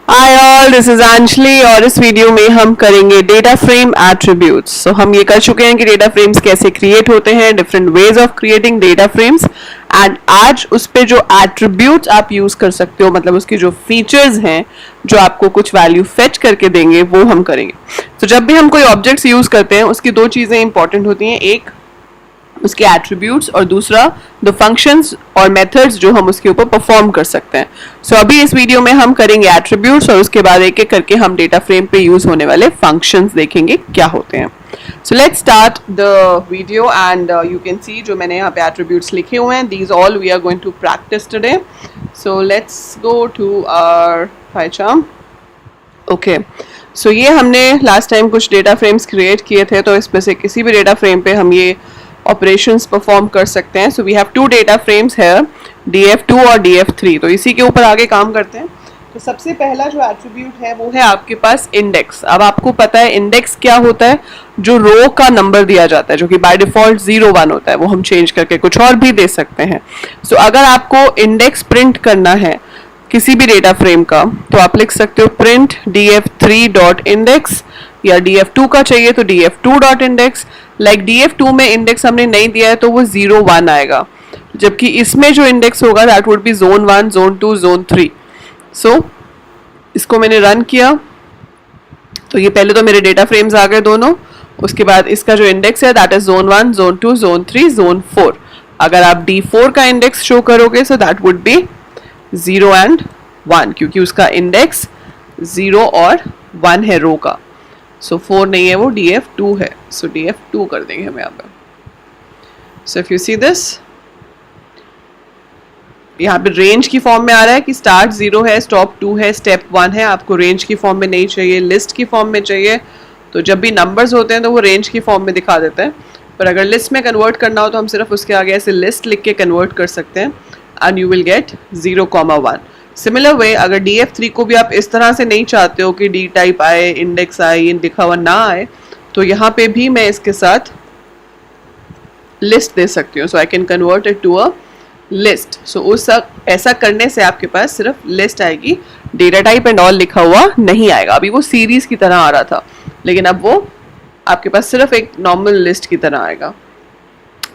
Hi all, this is Anjali और इस video में हम करेंगे डेटा फ्रेम एट्रीब्यूट्स। सो हम ये कर चुके हैं कि डेटा फ्रेम्स कैसे क्रिएट होते हैं, different ways of creating data frames. And आज उस पे जो एट्रीब्यूट्स आप यूज कर सकते हो, मतलब उसकी जो फीचर्स हैं जो आपको कुछ वैल्यू फेच करके देंगे, वो हम करेंगे। तो जब भी हम कोई ऑब्जेक्ट्स यूज करते हैं उसकी दो चीजें इंपॉर्टेंट होती हैं, एक उसके एट्रीब्यूट्स और दूसरा द फंक्शंस और मेथड्स जो हम उसके ऊपर परफॉर्म कर सकते हैं। सो अभी इस वीडियो में हम करेंगे एट्रीब्यूट्स और उसके बाद एक एक करके हम डेटा फ्रेम पे यूज होने वाले फंक्शंस देखेंगे क्या होते हैं। So let's start the video and you can see जो मैंने यहाँ पे एट्रीब्यूट्स लिखे हुए हैं, these all we are going to practice today. So let's go to our PyCharm। Okay, so ये हमने लास्ट टाइम कुछ डेटा फ्रेम्स क्रिएट किए थे, तो इसमें से किसी भी डेटा फ्रेम पे हम ये ऑपरेशंस परफॉर्म कर सकते हैं। So we have two data frames है, df2 और df3, तो इसी के ऊपर आगे काम करते हैं। तो सबसे पहला जो एट्रीब्यूट है वो है आपके पास इंडेक्स। अब आपको पता है इंडेक्स क्या होता है, जो रो का नंबर दिया जाता है, जो कि बाय डिफॉल्ट 0 1 होता है, वो हम चेंज करके कुछ और भी दे सकते हैं। सो अगर आपको इंडेक्स प्रिंट करना है किसी भी डेटा फ्रेम का, तो आप लिख सकते हो प्रिंट df3 डॉट इंडेक्स, या df2 का चाहिए तो df2 dot index. Like df2 में इंडेक्स हमने नहीं दिया है तो वो 0 1 आएगा, जबकि इसमें जो इंडेक्स होगा that would B zone 1 zone 2 zone 3। सो इसको मैंने रन किया तो ये पहले तो मेरे डेटा फ्रेम्स आ गए दोनों। उसके बाद इसका जो इंडेक्स है that is zone 1 zone 2 zone 3 zone 4। अगर आप d4 का इंडेक्स शो करोगे so that would B 0 and 1, क्योंकि उसका इंडेक्स 0 और 1 है रो का। सो 4 नहीं है, वो df2 है। सो df2 कर देंगे हम यहाँ पे। So if you see this, यहाँ पे रेंज की फॉर्म में आ रहा है कि स्टार्ट 0 है, स्टॉप 2 है, स्टेप 1 है। आपको रेंज की फॉर्म में नहीं चाहिए, लिस्ट की फॉर्म में चाहिए। तो जब भी नंबर्स होते हैं तो वो रेंज की फॉर्म में दिखा देते हैं, पर अगर लिस्ट में कन्वर्ट करना हो तो हम सिर्फ उसके आगे ऐसे लिस्ट लिख के कन्वर्ट कर सकते हैं and you will get 0, 1। Similar way अगर df3 को भी आप इस तरह से नहीं चाहते हो कि डी टाइप आए, इंडेक्स आए, ये लिखा हुआ ना आए, तो यहाँ पे भी मैं इसके साथ लिस्ट दे सकती हूँ। So I can convert it to a list. So ऐसा करने से आपके पास सिर्फ लिस्ट आएगी, डेटा टाइप एंड ऑल लिखा हुआ नहीं आएगा। अभी वो सीरीज की तरह आ रहा था, लेकिन अब वो आपके पास सिर्फ एक नॉर्मल लिस्ट की तरह आएगा।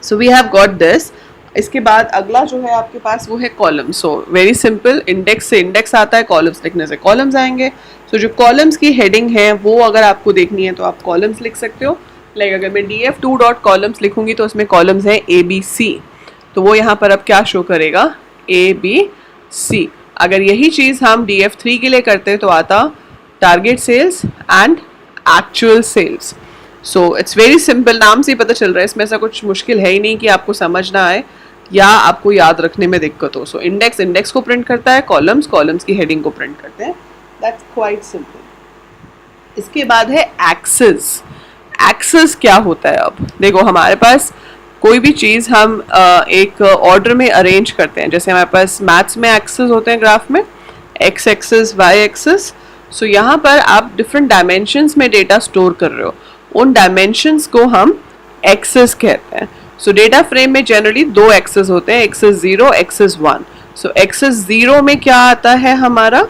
So we have got this. इसके बाद अगला जो है आपके पास वो है column. So very simple, index से इंडेक्स आता है, कॉलम्स लिखने से कॉलम्स आएंगे। सो जो कॉलम्स की हेडिंग है वो अगर आपको देखनी है तो आप कॉलम्स लिख सकते हो। लाइक अगर मैं df2 डॉट कॉलम्स लिखूंगी तो उसमें कॉलम्स हैं ABC, तो वो यहाँ पर अब क्या शो करेगा, ABC। अगर यही चीज़ हम df3 के लिए करते तो आता target sales and actual sales. So it's very simple, नाम से ही पता चल रहा है, इसमें ऐसा कुछ मुश्किल है ही नहीं कि आपको समझ ना आए या आपको याद रखने में दिक्कत हो। सो इंडेक्स इंडेक्स को प्रिंट करता है, कॉलम्स कॉलम्स की हेडिंग को प्रिंट करते हैं। That's quite simple. इसके बाद है एक्सेस। एक्सेस क्या होता है? अब देखो, हमारे पास कोई भी चीज़ हम एक ऑर्डर में अरेंज करते हैं, जैसे हमारे पास मैथ्स में एक्सेस होते हैं ग्राफ में, एक्स एक्सेस, वाई एक्सेस। सो यहाँ पर आप डिफरेंट डायमेंशंस में डेटा स्टोर कर रहे हो, उन डायमेंशंस को हम एक्सेस कहते हैं। सो डेटा फ्रेम में जनरली 2 एक्सेस होते हैं, एक्सेस 0, एक्सेस 1। सो एक्सेस 0 में क्या आता है, हमारा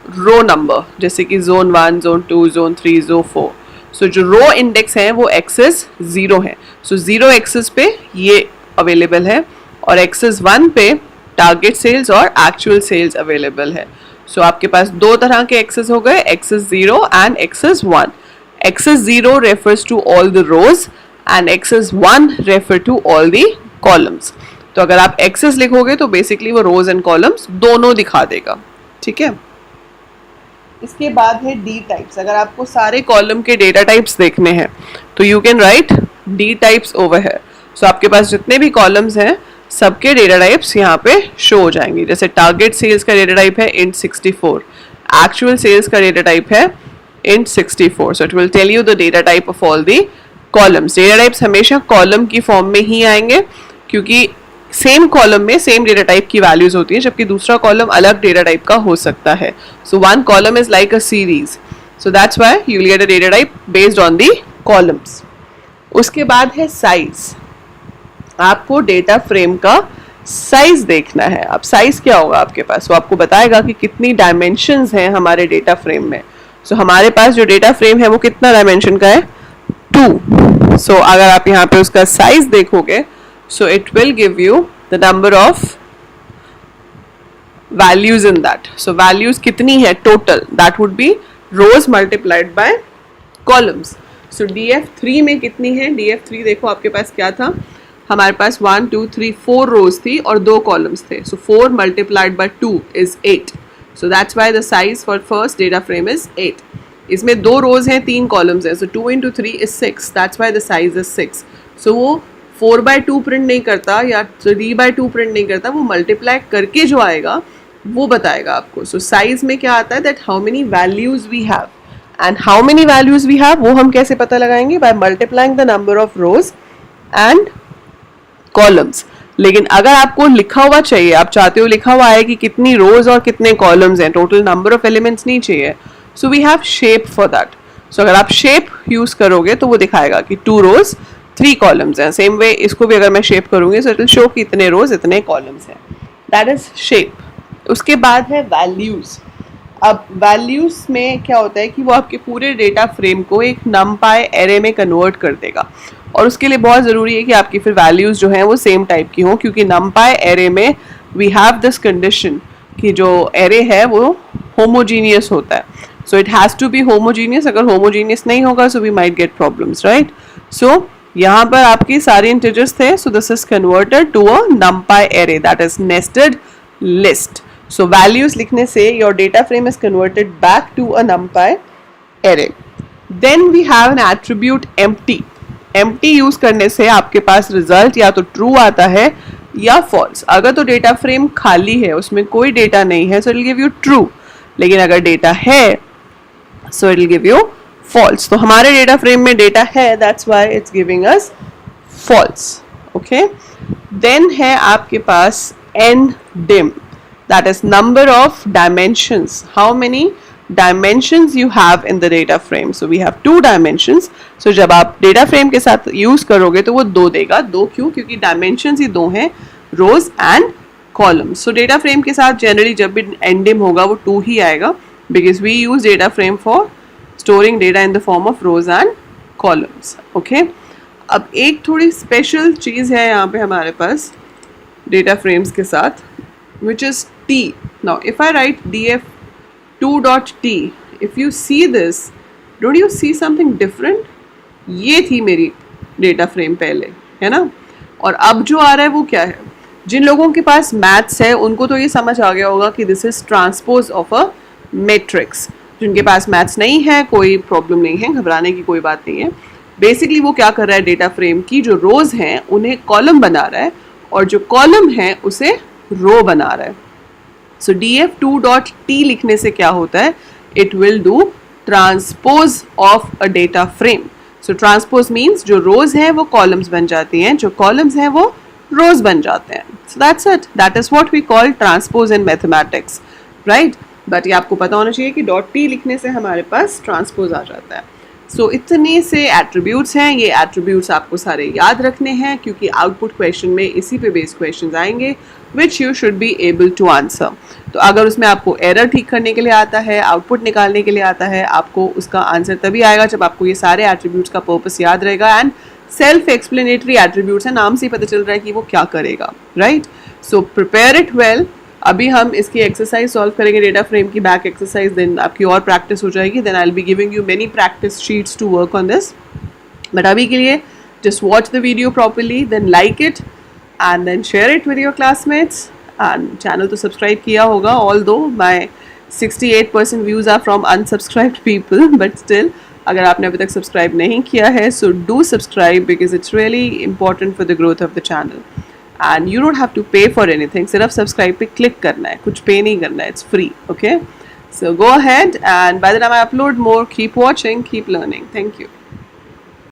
रो नंबर, जैसे कि zone 1 zone 2 zone 3 zone 4। सो जो रो इंडेक्स है वो एक्सेस 0 है। सो 0 एक्सेस पे ये अवेलेबल है, और एक्सेस 1 पे टारगेट सेल्स और एक्चुअल सेल्स अवेलेबल है। सो आपके पास 2 तरह के एक्सेस हो गए, axes 0 and axes 1। Axes 0 refers to all the rows and access 1 refer to all the columns। तो अगर आप एक्सेस लिखोगे तो बेसिकली वो रोज एंड कॉलम्स दोनों दिखा देगा, ठीक है। इसके बाद है डी टाइप्स। अगर आपको सारे कॉलम के डेटा टाइप्स देखने हैं तो you can write D types over है। सो आपके पास जितने भी कॉलम्स हैं सबके डेटा टाइप्स यहाँ पे शो हो जाएंगे। जैसे टारगेट सेल्स का डेटा टाइप है int 64, एक्चुअल सेल्स का डेटा टाइप है int 64। So it will tell you the data type of all the columns. Data types हमेशा कॉलम की फॉर्म में ही आएंगे, क्योंकि सेम कॉलम में सेम डेटा टाइप की वैल्यूज होती है, जबकि दूसरा कॉलम अलग डेटा टाइप का हो सकता है। So one column is like a series, so that's why you will get a data type based on the columns. उसके बाद है साइज। आपको डेटा फ्रेम का साइज देखना है। अब साइज क्या होगा आपके पास, वो आपको बताएगा कि कितनी डायमेंशंस हैं हमारे डेटा फ्रेम में। सो हमारे पास जो डेटा फ्रेम है वो कितना डायमेंशन का है, 2। सो अगर आप यहाँ पे उसका साइज देखोगे, so it will give you the number of values in that. So values कितनी है total, that would be rows multiplied by columns. So DF3 में कितनी है, DF3 देखो आपके पास क्या था, हमारे पास 1 2 3 4 रोज थी और 2 कॉलम्स थे। सो 4 multiplied by 2 is 8। So that's why the size for first data frame is 8। इसमें 2 रोज हैं, 3 कॉलम्स हैं, सो 2 into 3 is 6। That's why the size is 6। सो वो 4/2 प्रिंट नहीं करता या 3/2 प्रिंट नहीं करता, वो मल्टीप्लाई करके जो आएगा वो बताएगा आपको। सो साइज में क्या आता है, that how many values we have, and how many values we have वो हम कैसे पता लगाएंगे, by multiplying the number of rows and columns. लेकिन अगर आपको लिखा हुआ चाहिए, आप चाहते हो लिखा हुआ है कि कितनी रोज और कितने कॉलम्स हैं, टोटल नंबर ऑफ एलिमेंट्स नहीं चाहिए, so we have shape for that. So अगर आप शेप यूज करोगे तो वो दिखाएगा कि 2 रोज 3 कॉलम्स हैं। सेम वे इसको भी अगर मैं शेप करूंगी सो इट विल शो कि इतने रोज इतने कॉलम्स हैं। That is shape. उसके बाद है वैल्यूज। अब वैल्यूज में क्या होता है कि वो आपके पूरे डेटा फ्रेम को एक numpy एरे में कन्वर्ट कर देगा, और उसके लिए बहुत ज़रूरी है कि आपकी फिर वैल्यूज़ जो हैं वो सेम टाइप की हों, क्योंकि numpy एरे में वी हैव दिस कंडीशन कि जो एरे है वो होमोजीनियस होता है। So it has to be homogeneous. अगर होमोजीनियस नहीं होगा so we might get problems, right. So यहाँ पर आपकी सारी इंटीजर्स थे, so this is converted to a numpy array, that is nested list. So values लिखने से your data frame is converted back to a numpy array. Then we have an attribute empty. Empty use करने से आपके पास result या तो true आता है या false। अगर तो data frame खाली है, उसमें कोई data नहीं है, so it will give you true. लेकिन अगर data है, so it will give you false. तो हमारे data frame में data है, that's why it's giving us false. Okay? Then है आपके पास ndim. That is number of dimensions. How many dimensions you have in the data frame? So we have 2 dimensions. So जब आप data frame के साथ use करोगे तो वो 2 देगा। 2 क्यों? क्योंकि dimensions ही 2 हैं, rows and columns. So data frame के साथ generally जब भी ndim होगा वो 2 ही आएगा, because we use data frame for storing data in the form of rows and columns. Okay? अब एक थोड़ी special चीज़ है यहाँ पे हमारे पास data frames के साथ, which is T. Now if I write df2.t, if you see this, don't you see something different? ये थी मेरी डेटा फ्रेम पहले, है ना, और अब जो आ रहा है वो क्या है। जिन लोगों के पास मैथ्स है उनको तो ये समझ आ गया होगा कि this is transpose of a matrix. जिनके पास मैथ्स नहीं है कोई प्रॉब्लम नहीं है, घबराने की कोई बात नहीं है। बेसिकली वो क्या कर रहा है, डेटा फ्रेम की जो रोज हैं उन्हें कॉलम बना रहा है और जो कॉलम है उसे रो बना रहा है। सो df2.t लिखने से क्या होता है, it will do transpose of a data frame. So transpose means जो रोज हैं वो कॉलम्स बन जाती हैं, जो कॉलम्स हैं वो रोज बन जाते हैं। So that's it, that is what we call transpose in mathematics, right. But ये आपको पता होना चाहिए कि .t लिखने से हमारे पास ट्रांसपोज आ जाता है। सो इतने से एट्रीब्यूट्स हैं, ये एट्रीब्यूट्स आपको सारे याद रखने हैं क्योंकि आउटपुट क्वेश्चन में इसी पे बेस्ड क्वेश्चंस आएंगे which you should be able to answer. तो अगर उसमें आपको एरर ठीक करने के लिए आता है, आउटपुट निकालने के लिए आता है, आपको उसका आंसर तभी आएगा जब आपको ये सारे एट्रीब्यूट्स का पर्पस याद रहेगा। एंड सेल्फ एक्सप्लेनेटरी एट्रीब्यूट्स है, नाम से ही पता चल रहा है कि वो क्या करेगा, right. So prepare it well. अभी हम इसकी एक्सरसाइज सॉल्व करेंगे, डेटा फ्रेम की बैक एक्सरसाइज, देन आपकी और प्रैक्टिस हो जाएगी। Then I will be giving you many practice sheets to work on this. But अभी के लिए just watch the video properly, then like it and then share it with your classmates, and channel to subscribe किया होगा, although my 68% views are from unsubscribed people, but still अगर आपने अभी तक subscribe नहीं किया है so do subscribe because it's really important for the growth of the channel and you don't have to pay for anything, सिर्फ subscribe पे click करना है, कुछ पे नहीं करना है, it's free, okay? So go ahead and by the time I upload more, keep watching, keep learning. Thank you.